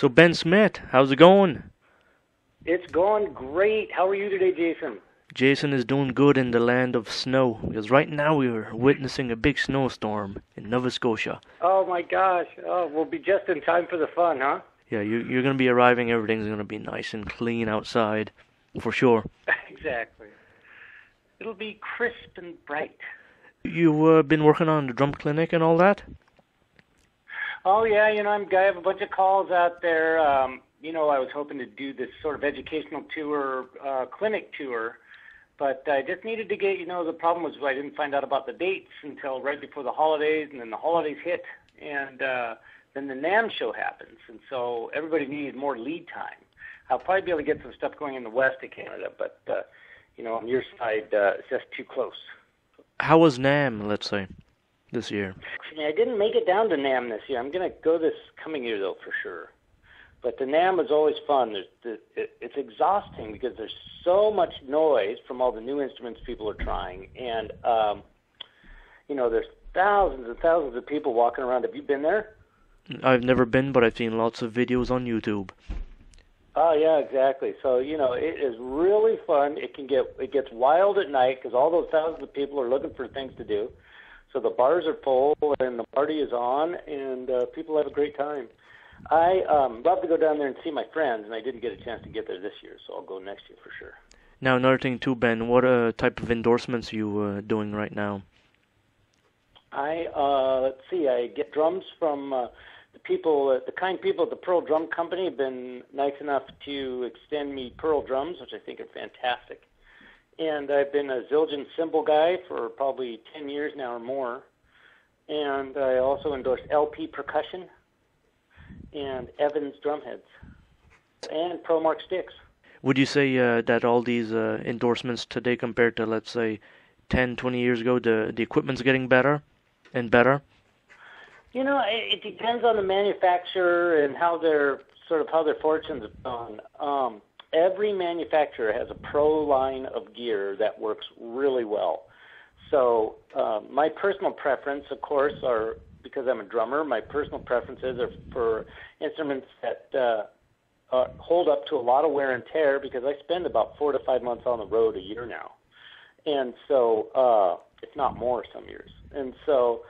So Ben Smith, how's it going? It's going great. How are you today, Jason? Jason is doing good in the land of snow, because right now we are witnessing a big snowstorm in Nova Scotia. Oh my gosh. Oh, we'll be just in time for the fun, huh? Yeah, you're going to be arriving, everything's going to be nice and clean outside, for sure. Exactly. It'll be crisp and bright. You've been working on the drum clinic and all that? Oh yeah, I have a bunch of calls out there. I was hoping to do this sort of educational tour, clinic tour, but I just needed to get, the problem was I didn't find out about the dates until right before the holidays, and then the holidays hit, and then the NAMM show happens, and so everybody needed more lead time. I'll probably be able to get some stuff going in the west of Canada, but, on your side, it's just too close. How was NAMM, let's say, this year? I didn't make it down to NAMM this year. I'm going to go this coming year, though, for sure. But the NAMM is always fun. It's exhausting because there's so much noise from all the new instruments people are trying. And, there's thousands and thousands of people walking around. Have you been there? I've never been, but I've seen lots of videos on YouTube. Oh, yeah, exactly. So, it is really fun. It gets wild at night because all those thousands of people are looking for things to do. So the bars are full and the party is on, and people have a great time. I love to go down there and see my friends, and I didn't get a chance to get there this year, so I'll go next year for sure. Now, another thing too, Ben, what type of endorsements are you doing right now? Let's see, I get drums from the kind people at the Pearl Drum Company have been nice enough to extend me Pearl drums, which I think are fantastic. And I've been a Zildjian cymbal guy for probably 10 years now or more. And I also endorsed LP Percussion and Evans Drumheads and ProMark Sticks. Would you say that all these endorsements today compared to, let's say, 10, 20 years ago, the equipment's getting better and better? It depends on the manufacturer and how their fortunes have gone. Every manufacturer has a pro line of gear that works really well. So my personal preference, of course, are, because I'm a drummer, my personal preferences are for instruments that hold up to a lot of wear and tear, because I spend about 4 to 5 months on the road a year now. And so, if not more some years. And so,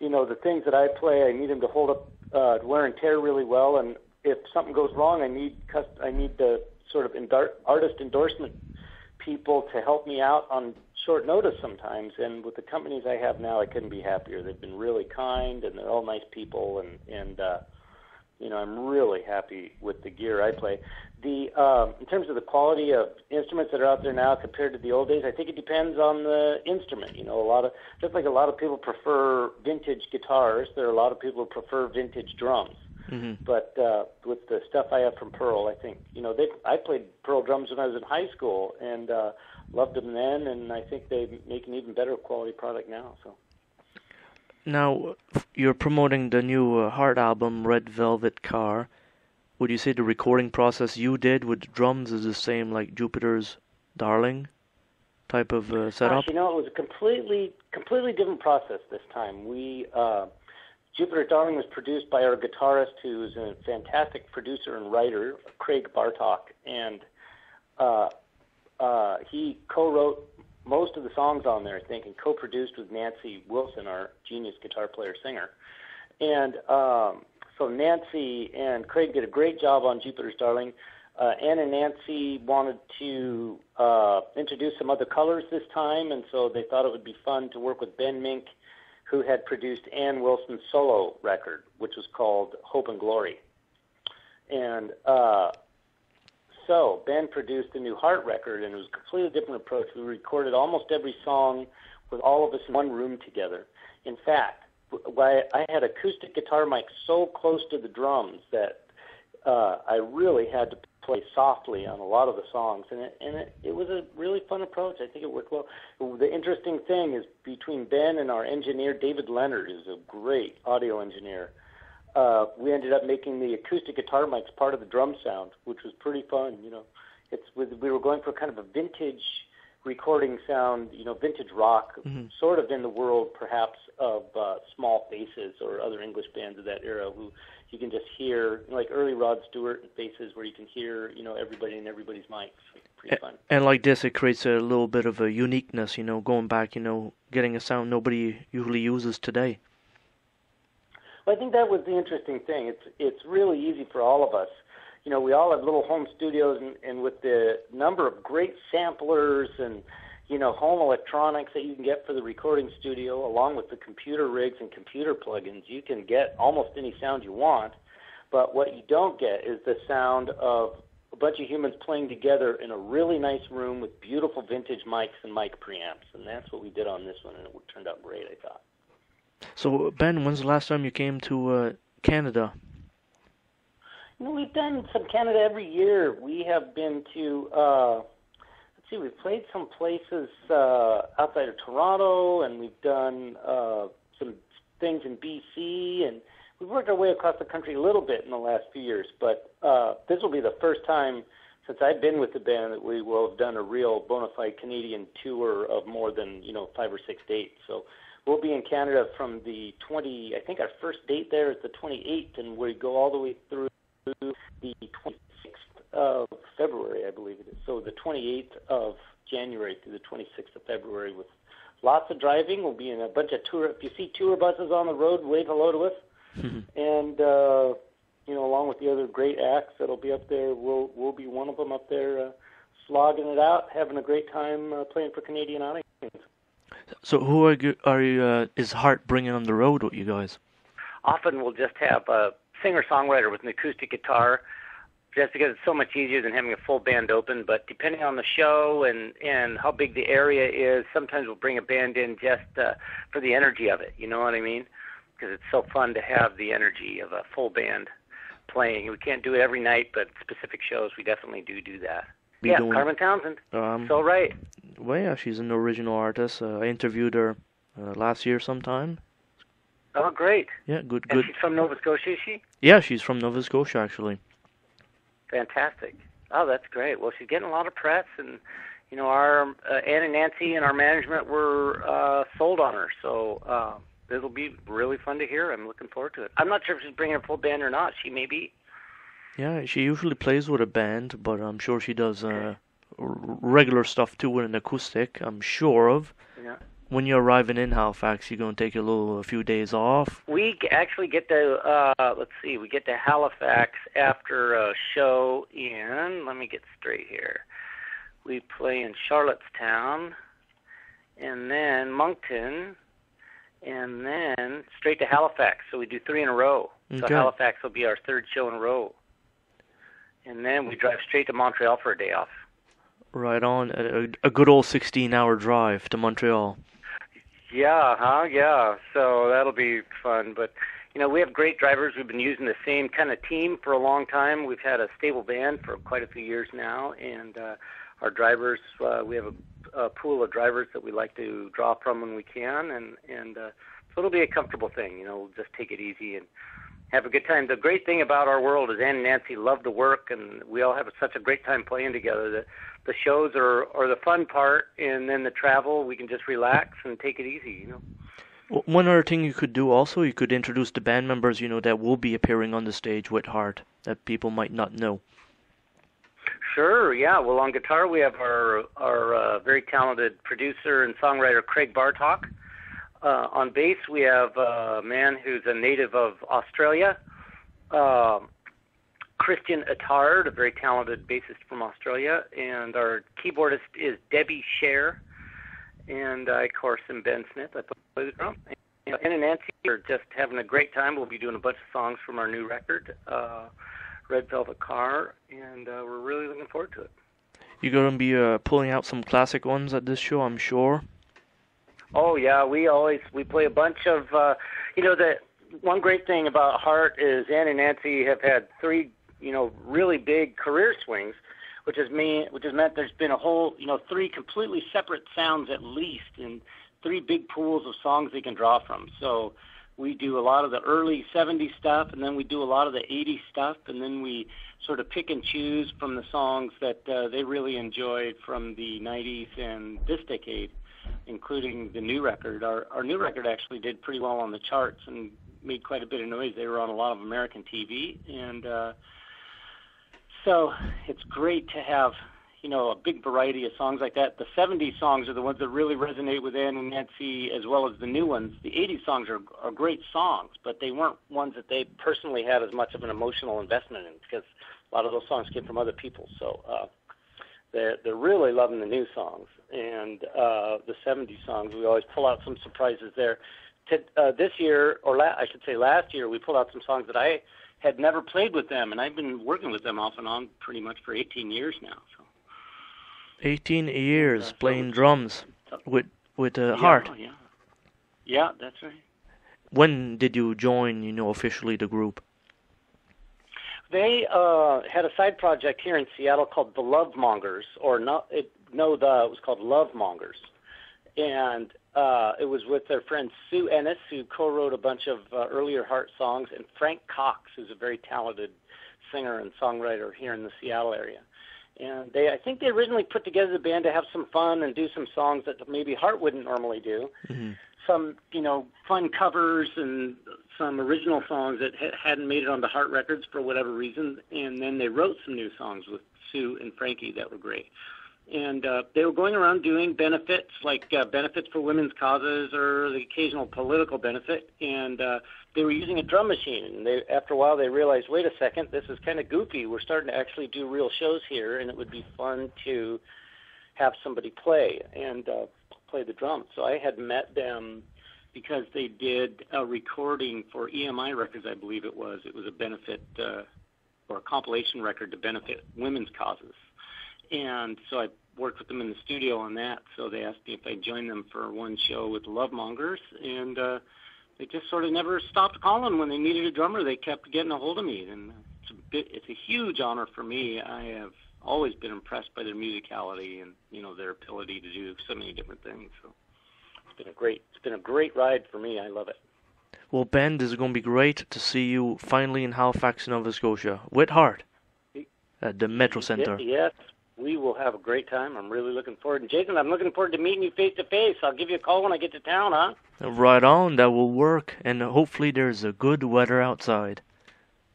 the things that I play, I need them to hold up wear and tear really well. And if something goes wrong, I need the sort of artist endorsement people to help me out on short notice sometimes. And with the companies I have now, I couldn't be happier. They've been really kind, and they're all nice people, and I'm really happy with the gear I play. In terms of the quality of instruments that are out there now compared to the old days, I think it depends on the instrument. Just like a lot of people prefer vintage guitars, there are a lot of people who prefer vintage drums. Mm-hmm. But with the stuff I have from Pearl, I think, I played Pearl drums when I was in high school and loved them then, and I think they make an even better quality product now. So. Now, you're promoting the new Heart album, Red Velvet Car. Would you say the recording process you did with drums is the same like Jupiter's Darling type of setup? Gosh, it was a completely different process this time. Jupiter Darling was produced by our guitarist, who's a fantastic producer and writer, Craig Bartok, and he co-wrote most of the songs on there, I think, and co-produced with Nancy Wilson, our genius guitar player singer. And so Nancy and Craig did a great job on Jupiter's Darling. Ann and Nancy wanted to introduce some other colors this time, and so they thought it would be fun to work with Ben Mink, who had produced Ann Wilson's solo record, which was called Hope and Glory. And so Ben produced the new Heart record, and it was a completely different approach. We recorded almost every song with all of us in one room together. In fact, I had acoustic guitar mics so close to the drums that I really had to play softly on a lot of the songs, and it was a really fun approach. I think it worked well. The interesting thing is, between Ben and our engineer, David Leonard, who's a great audio engineer, we ended up making the acoustic guitar mics part of the drum sound, which was pretty fun. We were going for kind of a vintage recording sound, vintage rock, mm-hmm. sort of in the world perhaps of Small Faces or other English bands of that era who you can just hear, like early Rod Stewart basses where you can hear, everybody and everybody's mics. Pretty fun. And like this, it creates a little bit of a uniqueness, going back, getting a sound nobody usually uses today. Well, I think that was the interesting thing. It's really easy for all of us. We all have little home studios, and with the number of great samplers and, home electronics that you can get for the recording studio, along with the computer rigs and computer plugins, you can get almost any sound you want. But what you don't get is the sound of a bunch of humans playing together in a really nice room with beautiful vintage mics and mic preamps. And that's what we did on this one, and it turned out great, I thought. So, Ben, when's the last time you came to Canada? We've done some Canada every year. We have been to, we've played some places outside of Toronto, and we've done some things in BC, and we've worked our way across the country a little bit in the last few years. But this will be the first time since I've been with the band that we will have done a real bona fide Canadian tour of more than, 5 or 6 dates. So we'll be in Canada from the I think our first date there is the 28th, and we go all the way through the 26th of February, I believe it is. So the 28th of January through the 26th of February with lots of driving. We'll be in a bunch of if you see tour buses on the road, wave hello to us. And, along with the other great acts that'll be up there, we'll be one of them up there slogging it out, having a great time playing for Canadian audiences. So who are you, is Heart bringing on the road with you guys? Often we'll just have a singer-songwriter with an acoustic guitar, just because it's so much easier than having a full band open. But depending on the show and how big the area is, sometimes we'll bring a band in just for the energy of it, you know what I mean? Because it's so fun to have the energy of a full band playing. We can't do it every night, but specific shows we definitely do that. Carmen Townsend. So right. Well, yeah, she's an original artist. I interviewed her last year sometime. Oh, great. Yeah, good. And she's from Nova Scotia, is she? Yeah, she's from Nova Scotia, actually. Fantastic. Oh, that's great. Well, she's getting a lot of press, and, our Ann and Nancy and our management were sold on her, so it'll be really fun to hear. I'm looking forward to it. I'm not sure if she's bringing a full band or not. She may be. Yeah, she usually plays with a band, but I'm sure she does regular stuff too with an acoustic, I'm sure of. Yeah. When you're arriving in Halifax, you're going to take a few days off. We actually get to, we get to Halifax after a show in, let me get straight here. We play in Charlottetown, and then Moncton, and then straight to Halifax. So we do 3 in a row. Okay. So Halifax will be our 3rd show in a row. And then we drive straight to Montreal for a day off. Right on. A good old 16-hour drive to Montreal. Yeah. So that'll be fun. But, we have great drivers. We've been using the same kind of team for a long time. We've had a stable band for quite a few years now. And our drivers, we have a pool of drivers that we like to draw from when we can. And so it'll be a comfortable thing. We'll just take it easy and have a good time. The great thing about our world is Ann and Nancy love to work, and we all have such a great time playing together. The shows are the fun part, and then the travel, we can just relax and take it easy, One other thing you could do also, you could introduce the band members, that will be appearing on the stage with Heart that people might not know. Sure, yeah. Well, on guitar, we have our very talented producer and songwriter, Craig Bartok. On bass, we have a man who's a native of Australia, Christian Attard, a very talented bassist from Australia, and our keyboardist is Debbie Scher, and I, of course, am Ben Smith. I play the drum. And Ann and Nancy are just having a great time. We'll be doing a bunch of songs from our new record, Red Velvet Car, and we're really looking forward to it. You're going to be pulling out some classic ones at this show, I'm sure. Oh, yeah, we play a bunch of, the one great thing about Heart is Ann and Nancy have had 3, really big career swings, which has meant there's been a whole, 3 completely separate sounds at least, and 3 big pools of songs they can draw from. So we do a lot of the early 70s stuff, and then we do a lot of the 80s stuff, and then we sort of pick and choose from the songs that they really enjoyed from the 90s and this decade, including the new record. Our new record actually did pretty well on the charts and made quite a bit of noise. They were on a lot of American TV, and so it's great to have, a big variety of songs like that. The 70s songs are the ones that really resonate with Ann and Nancy, as well as the new ones. The 80s songs are great songs, but they weren't ones that they personally had as much of an emotional investment in, because a lot of those songs came from other people. So they're really loving the new songs. And the 70s songs, we always pull out some surprises there. This year, or I should say last year, we pulled out some songs that I had never played with them, and I've been working with them off and on pretty much for 18 years now. So 18 years playing drums with Heart. Yeah, that's right. When did you join, officially the group? They had a side project here in Seattle called the Love Mongers, it was called Love Mongers, and it was with their friend Sue Ennis, who co-wrote a bunch of earlier Heart songs, and Frank Cox, who's a very talented singer and songwriter here in the Seattle area. And I think they originally put together the band to have some fun and do some songs that maybe Heart wouldn't normally do. Mm-hmm. Some, fun covers and some original songs that hadn't made it on the Heart records for whatever reason. And then they wrote some new songs with Sue and Frankie that were great. And they were going around doing benefits, like benefits for women's causes or the occasional political benefit. And they were using a drum machine. And after a while, they realized, wait a second, this is kind of goofy. We're starting to actually do real shows here, and it would be fun to have somebody play the drums. So I had met them because they did a recording for EMI Records, I believe it was. It was a benefit or a compilation record to benefit women's causes. And so I worked with them in the studio on that. So they asked me if I'd join them for one show with the Love Mongers, and they just sort of never stopped calling when they needed a drummer. They kept getting a hold of me, and it's a huge honor for me. I have always been impressed by their musicality and their ability to do so many different things. So it's been a great ride for me. I love it. Well, Ben, this is going to be great to see you finally in Halifax, Nova Scotia, with Heart at the Metro Center. Yes, we will have a great time. I'm really looking forward. And Jason, I'm looking forward to meeting you face to face. I'll give you a call when I get to town, huh? Right on, that will work, and hopefully there's a good weather outside.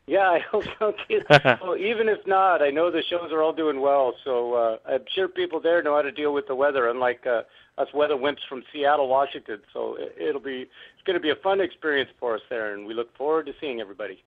Yeah, I hope so too. Well, even if not, I know the shows are all doing well, so I'm sure people there know how to deal with the weather, unlike us weather wimps from Seattle, Washington. So it's going to be a fun experience for us there, and we look forward to seeing everybody.